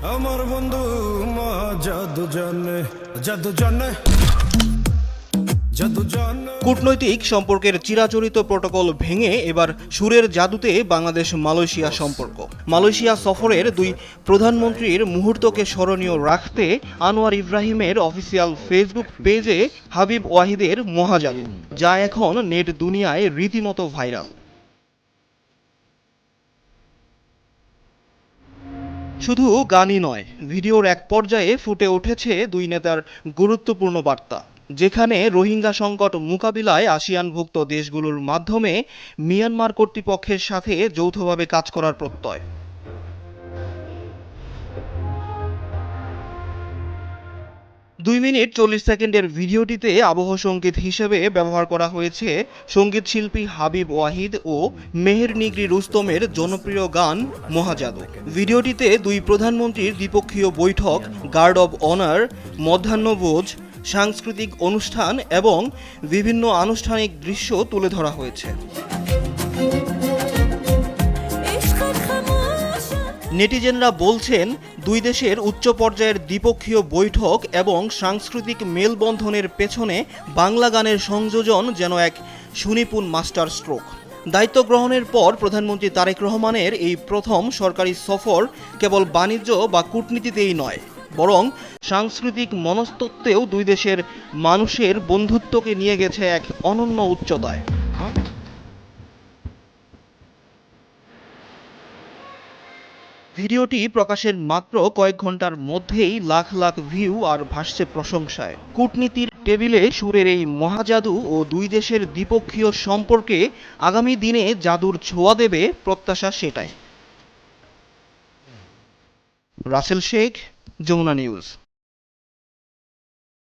আমার বন্ধু মা জাদু জানে, জাদু জানে, জাদু জানে। কূটনৈতিক সম্পর্কের চিরাচরিত প্রটোকল ভেঙে এবার সুরের জাদুতে বাংলাদেশ মালয়েশিয়া সম্পর্ক। মালয়েশিয়া সফরের দুই প্রধানমন্ত্রীর মুহূর্তকে স্মরণীয় রাখতে আনোয়ার ইব্রাহিমের অফিসিয়াল ফেসবুক পেজে হাবিব ওয়াহিদের মহাজাদু, যা এখন নেট দুনিয়ায় রীতিমতো ভাইরাল। শুধু গানই নয়, ভিডিওর এক পর্যায়ে ফুটে উঠেছে দুই নেতার গুরুত্বপূর্ণ বার্তা, যেখানে রোহিঙ্গা সংকট মোকাবিলায় আসিয়ানভুক্ত দেশগুলোর মাধ্যমে মিয়ানমার কর্তৃপক্ষের সাথে যৌথভাবে কাজ করার প্রত্যয়। 2 মিনিট 40 সেকেন্ডের ভিডিওটিতে আবহ সঙ্গীত হিসেবে ব্যবহার করা হয়েছে সঙ্গীতশিল্পী হাবিব ওয়াহিদ ও মেহের নিগরি রুস্তমের জনপ্রিয় গান মহাজাদু। ভিডিওটিতে দুই প্রধানমন্ত্রীর দ্বিপক্ষীয় বৈঠক, গার্ড অব অনার, মধ্যাহ্নভোজ, সাংস্কৃতিক অনুষ্ঠান এবং বিভিন্ন আনুষ্ঠানিক দৃশ্য তুলে ধরা হয়েছে। নেটিজেনরা বলছেন, দুই দেশের উচ্চ পর্যায়ের দ্বিপক্ষীয় বৈঠক এবং সাংস্কৃতিক মেলবন্ধনের পেছনে বাংলা গানের সংযোজন যেন এক সুনিপুণ মাস্টার স্ট্রোক। দায়িত্ব গ্রহণের পর প্রধানমন্ত্রী তারেক রহমানের এই প্রথম সরকারি সফর কেবল বাণিজ্য বা কূটনীতিতেই নয়, বরং সাংস্কৃতিক মনস্তত্ত্বেও দুই দেশের মানুষের বন্ধুত্বকে নিয়ে গেছে এক অনন্য উচ্চতায়। ভিডিওটি প্রকাশের মাত্র কয়েক ঘন্টার মধ্যেই লাখ লাখ ভিউ আর ভাসছে প্রশংসায়। কূটনীতির টেবিলে সুরের এই মহাজাদু ও দুই দেশের দ্বিপক্ষীয় সম্পর্কে আগামী দিনে জাদুর ছোঁয়া দেবে, প্রত্যাশা সেটাই। রাসেল শেখ, যমুনা নিউজ।